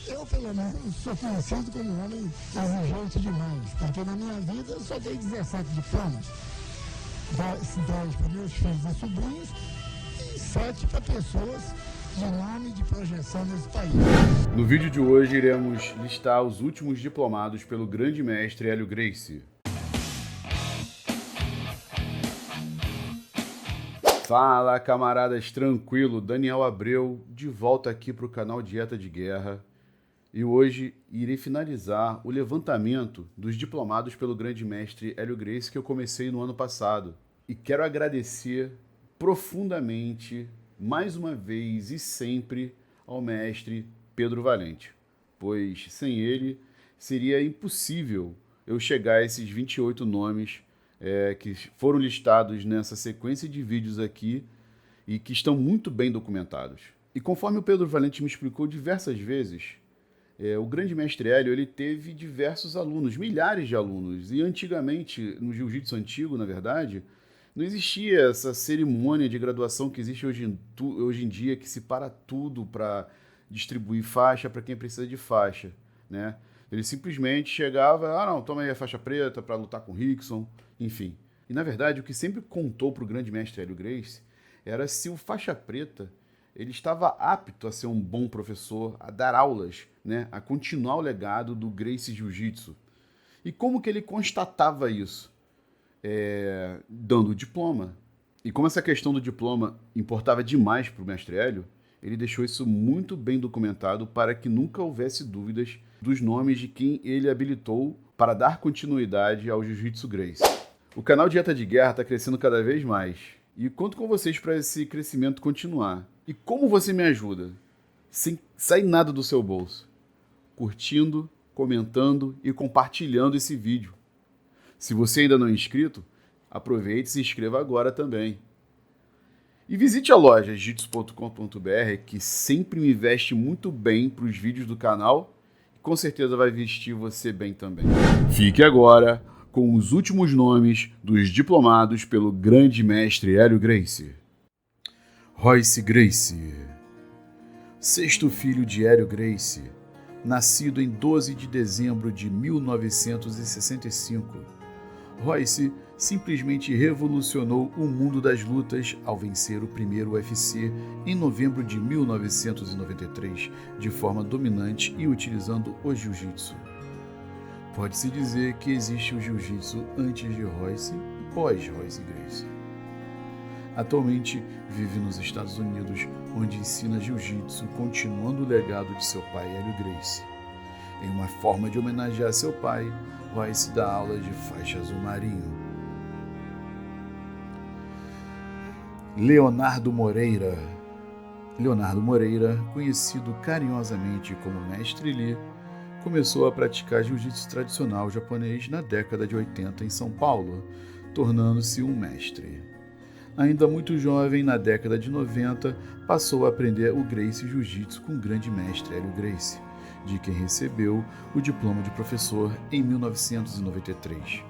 Eu, pelo menos, sou conhecido como um homem exigente demais, porque na minha vida eu só dei 17 diplomas, 10 para meus filhos e sobrinhos e 7 para pessoas de nome e de projeção nesse país. No vídeo de hoje iremos listar os últimos diplomados pelo grande mestre Hélio Gracie. Fala, camaradas, tranquilo, Daniel Abreu, de volta aqui para o canal Dieta de Guerra. E hoje irei finalizar o levantamento dos diplomados pelo grande mestre Hélio Gracie que eu comecei no ano passado. E quero agradecer profundamente, mais uma vez e sempre, ao mestre Pedro Valente, pois sem ele seria impossível eu chegar a esses 28 nomes que foram listados nessa sequência de vídeos aqui e que estão muito bem documentados. E conforme o Pedro Valente me explicou diversas vezes, o grande mestre Hélio ele teve diversos alunos, milhares de alunos, e antigamente, no jiu-jitsu antigo, na verdade, não existia essa cerimônia de graduação que existe hoje em dia, que separa tudo para distribuir faixa para quem precisa de faixa, né? Ele simplesmente chegava, não, toma aí a faixa preta para lutar com o Rickson, enfim. E na verdade, o que sempre contou para o grande mestre Hélio Gracie era se o faixa preta ele estava apto a ser um bom professor, a dar aulas, né, a continuar o legado do Gracie Jiu-Jitsu. E como que ele constatava isso? Dando o diploma. E como essa questão do diploma importava demais para o mestre Hélio, ele deixou isso muito bem documentado para que nunca houvesse dúvidas dos nomes de quem ele habilitou para dar continuidade ao Jiu-Jitsu Gracie. O canal Dieta de Guerra está crescendo cada vez mais e conto com vocês para esse crescimento continuar. E como você me ajuda? Sem sair nada do seu bolso. Curtindo, comentando e compartilhando esse vídeo. Se você ainda não é inscrito, aproveite e se inscreva agora também. E visite a loja jiu-jitsu.com.br, que sempre me veste muito bem para os vídeos do canal e com certeza vai vestir você bem também. Fique agora com os últimos nomes dos diplomados pelo grande mestre Hélio Gracie. Royce Gracie, sexto filho de Hélio Gracie, nascido em 12 de dezembro de 1965. Royce simplesmente revolucionou o mundo das lutas ao vencer o primeiro UFC em novembro de 1993, de forma dominante e utilizando o jiu-jitsu. Pode-se dizer que existe o jiu-jitsu antes de Royce e pós-Royce Gracie. Atualmente vive nos Estados Unidos, onde ensina jiu-jitsu, continuando o legado de seu pai Hélio Gracie. Em uma forma de homenagear seu pai, Royce dá aula de faixa azul marinho. Leonardo Moreira, conhecido carinhosamente como Mestre Lee, começou a praticar jiu-jitsu tradicional japonês na década de 80 em São Paulo, tornando-se um mestre. Ainda muito jovem, na década de 90, passou a aprender o Gracie Jiu-Jitsu com o grande mestre Hélio Gracie, de quem recebeu o diploma de professor em 1993.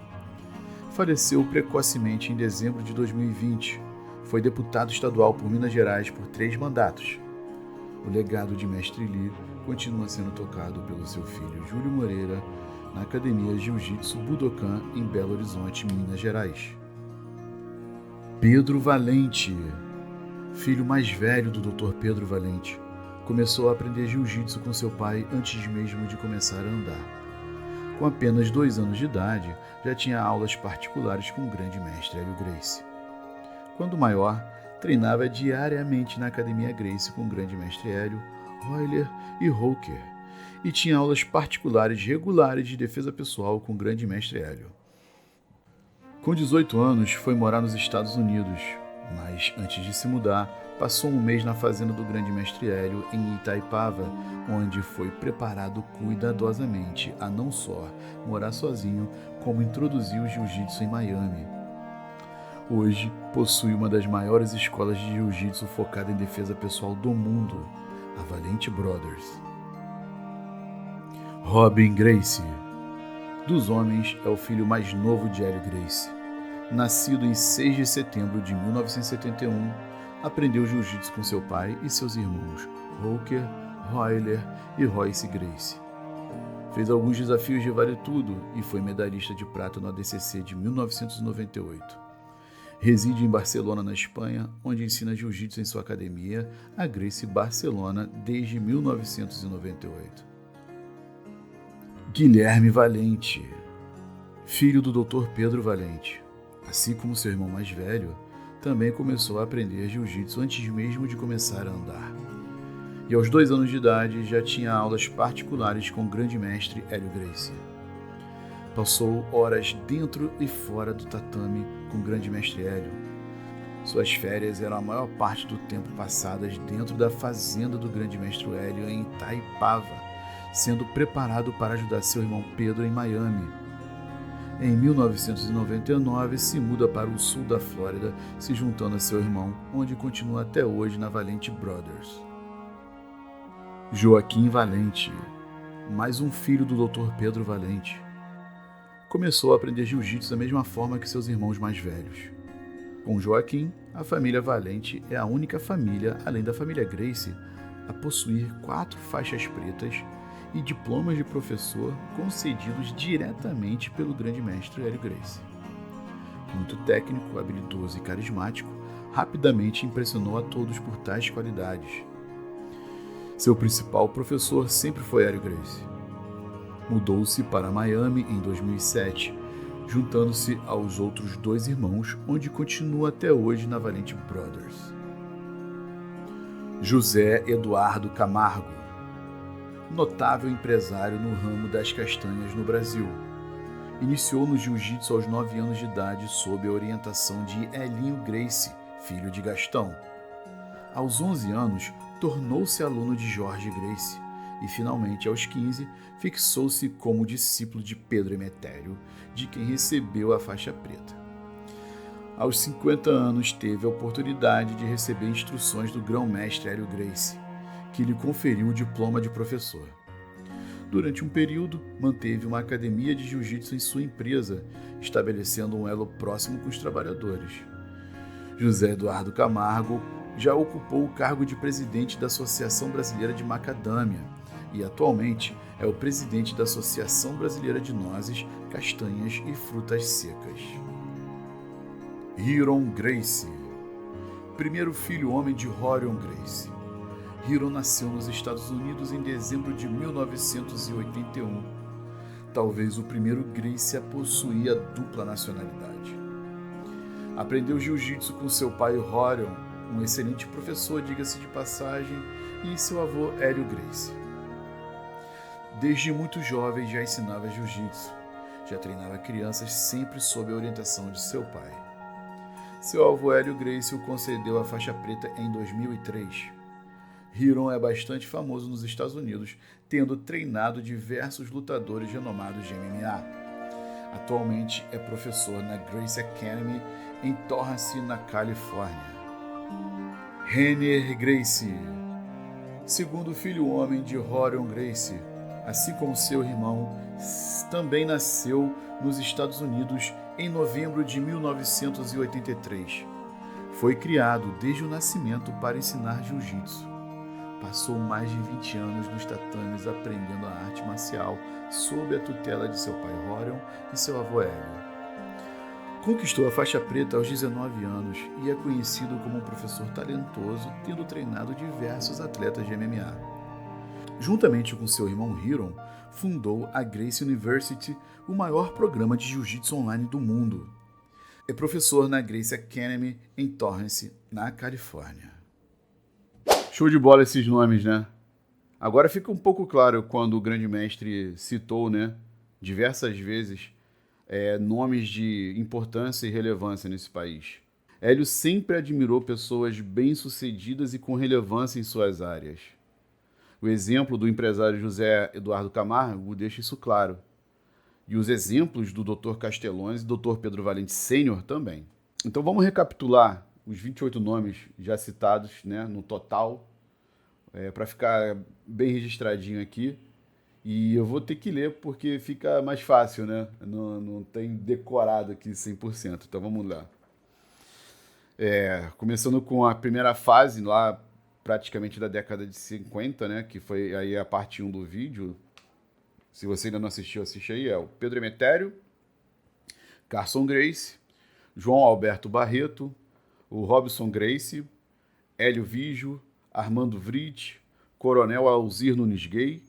Faleceu precocemente em dezembro de 2020. Foi deputado estadual por Minas Gerais por 3 mandatos. O legado de Mestre Lee continua sendo tocado pelo seu filho Júlio Moreira na Academia Jiu-Jitsu Budokan em Belo Horizonte, Minas Gerais. Pedro Valente, filho mais velho do Dr. Pedro Valente, começou a aprender jiu-jitsu com seu pai antes mesmo de começar a andar. Com apenas 2 anos de idade, já tinha aulas particulares com o grande mestre Hélio Gracie. Quando maior, treinava diariamente na Academia Gracie com o grande mestre Hélio, Royler e Hooker, e tinha aulas particulares regulares de defesa pessoal com o grande mestre Hélio. Com 18 anos, foi morar nos Estados Unidos, mas antes de se mudar, passou um mês na fazenda do grande mestre Hélio em Itaipava, onde foi preparado cuidadosamente a não só morar sozinho, como introduzir o jiu-jitsu em Miami. Hoje, possui uma das maiores escolas de jiu-jitsu focada em defesa pessoal do mundo, a Valente Brothers. Robin Gracie. Dos homens, é o filho mais novo de Hélio Gracie. Nascido em 6 de setembro de 1971, aprendeu jiu-jitsu com seu pai e seus irmãos, Hooker, Royler e Royce Gracie. Fez alguns desafios de vale tudo e foi medalhista de prata no ADCC de 1998. Reside em Barcelona, na Espanha, onde ensina jiu-jitsu em sua academia, a Gracie Barcelona, desde 1998. Guilherme Valente, filho do Dr. Pedro Valente. Assim como seu irmão mais velho, também começou a aprender jiu-jitsu antes mesmo de começar a andar. E aos 2 anos de idade já tinha aulas particulares com o grande mestre Hélio Gracie. Passou horas dentro e fora do tatame com o grande mestre Hélio. Suas férias eram a maior parte do tempo passadas dentro da fazenda do grande mestre Hélio em Itaipava, sendo preparado para ajudar seu irmão Pedro em Miami. Em 1999, se muda para o sul da Flórida, se juntando a seu irmão, onde continua até hoje na Valente Brothers. Joaquim Valente, mais um filho do Dr. Pedro Valente. Começou a aprender jiu-jitsu da mesma forma que seus irmãos mais velhos. Com Joaquim, a família Valente é a única família, além da família Gracie, a possuir 4 faixas pretas e diplomas de professor concedidos diretamente pelo grande mestre Hélio Gracie. Muito técnico, habilidoso e carismático, rapidamente impressionou a todos por tais qualidades. Seu principal professor sempre foi Hélio Gracie. Mudou-se para Miami em 2007, juntando-se aos outros 2 irmãos, onde continua até hoje na Valente Brothers. José Eduardo Camargo, notável empresário no ramo das castanhas no Brasil. Iniciou no jiu-jitsu aos 9 anos de idade sob a orientação de Elinho Gracie, filho de Gastão. Aos 11 anos, tornou-se aluno de Jorge Gracie e, finalmente, aos 15, fixou-se como discípulo de Pedro Emetério, de quem recebeu a faixa preta. Aos 50 anos, teve a oportunidade de receber instruções do grão-mestre Hélio Gracie, que lhe conferiu o diploma de professor. Durante um período, manteve uma academia de jiu-jitsu em sua empresa, estabelecendo um elo próximo com os trabalhadores. José Eduardo Camargo já ocupou o cargo de presidente da Associação Brasileira de Macadâmia e, atualmente, é o presidente da Associação Brasileira de Nozes, Castanhas e Frutas Secas. Ryron Gracie, primeiro filho homem de Rorion Gracie. Ryron nasceu nos Estados Unidos em dezembro de 1981. Talvez o primeiro Gracie a possuir a dupla nacionalidade. Aprendeu jiu-jitsu com seu pai Rorion, um excelente professor, diga-se de passagem, e seu avô Hélio Gracie. Desde muito jovem já ensinava jiu-jitsu. Já treinava crianças sempre sob a orientação de seu pai. Seu avô Hélio Gracie o concedeu a faixa preta em 2003. Ryron é bastante famoso nos Estados Unidos, tendo treinado diversos lutadores renomados de MMA. Atualmente é professor na Gracie Academy em Torrance, na Califórnia. Renner Gracie, segundo filho homem de Rorion Gracie, assim como seu irmão, também nasceu nos Estados Unidos em novembro de 1983. Foi criado desde o nascimento para ensinar jiu-jitsu. Passou mais de 20 anos nos tatames aprendendo a arte marcial sob a tutela de seu pai Rorion e seu avô Hélio. Conquistou a faixa preta aos 19 anos e é conhecido como um professor talentoso, tendo treinado diversos atletas de MMA. Juntamente com seu irmão Ryron, fundou a Gracie University, o maior programa de jiu-jitsu online do mundo. É professor na Gracie Academy em Torrance, na Califórnia. Show de bola esses nomes, né? Agora fica um pouco claro quando o grande mestre citou, né, diversas vezes, nomes de importância e relevância nesse país. Hélio sempre admirou pessoas bem-sucedidas e com relevância em suas áreas. O exemplo do empresário José Eduardo Camargo deixa isso claro. E os exemplos do Dr. Castellones e Dr. Pedro Valente Sênior também. Então vamos recapitular os 28 nomes já citados, né, no total, para ficar bem registradinho aqui. E eu vou ter que ler porque fica mais fácil, né? Não tem decorado aqui 100%. Então vamos lá. Começando com a primeira fase, lá praticamente da década de 50, né? Que foi aí a parte 1 do vídeo. Se você ainda não assistiu, assiste aí. É o Pedro Emetério, Carson Gracie, João Alberto Barreto, o Robson Gracie, Hélio Vigio, Armando Vrit, Coronel Alzir Nunes Gay,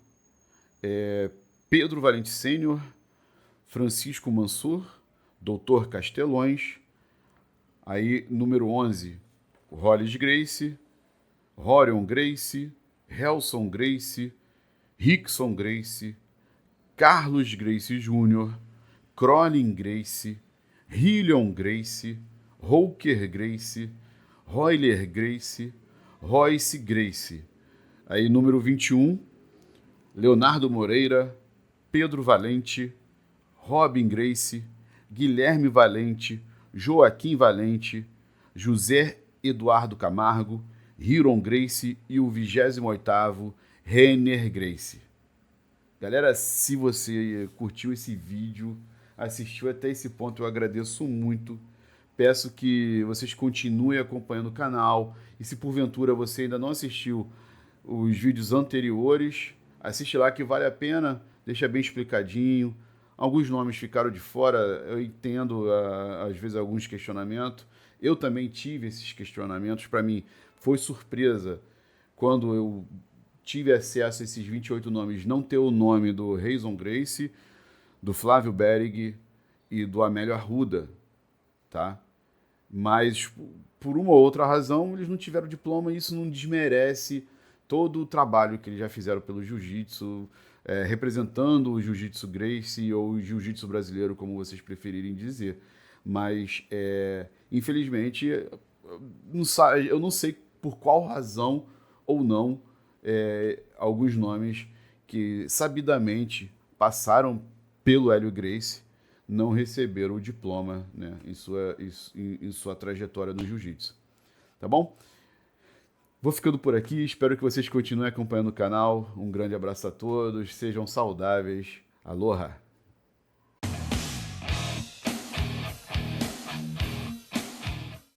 Pedro Valente Sênior, Francisco Mansur, Doutor Castelões, aí número 11, Hollis Gracie, Rorion Gracie, Helson Gracie, Rickson Gracie, Carlos Gracie Jr., Crolin Gracie, Hillion Gracie, Holker Gracie, Royler Gracie, Royce Gracie. Aí número 21, Leonardo Moreira, Pedro Valente, Robin Gracie, Guilherme Valente, Joaquim Valente, José Eduardo Camargo, Hiron Gracie e o 28º Renner Gracie. Galera, se você curtiu esse vídeo, assistiu até esse ponto, eu agradeço muito. Peço que vocês continuem acompanhando o canal. E se porventura você ainda não assistiu os vídeos anteriores, assiste lá que vale a pena, deixa bem explicadinho. Alguns nomes ficaram de fora, eu entendo às vezes alguns questionamentos. Eu também tive esses questionamentos, para mim foi surpresa quando eu tive acesso a esses 28 nomes, não ter o nome do Reison Gracie, do Flávio Berig e do Amélio Arruda, tá? Mas por uma ou outra razão eles não tiveram diploma e isso não desmerece todo o trabalho que eles já fizeram pelo jiu-jitsu, representando o jiu-jitsu Gracie ou o jiu-jitsu brasileiro, como vocês preferirem dizer. Mas, infelizmente, eu não sei por qual razão ou não alguns nomes que sabidamente passaram pelo Hélio Gracie não receberam o diploma, né, em sua trajetória no jiu-jitsu. Tá bom? Vou ficando por aqui, espero que vocês continuem acompanhando o canal. Um grande abraço a todos, sejam saudáveis. Aloha!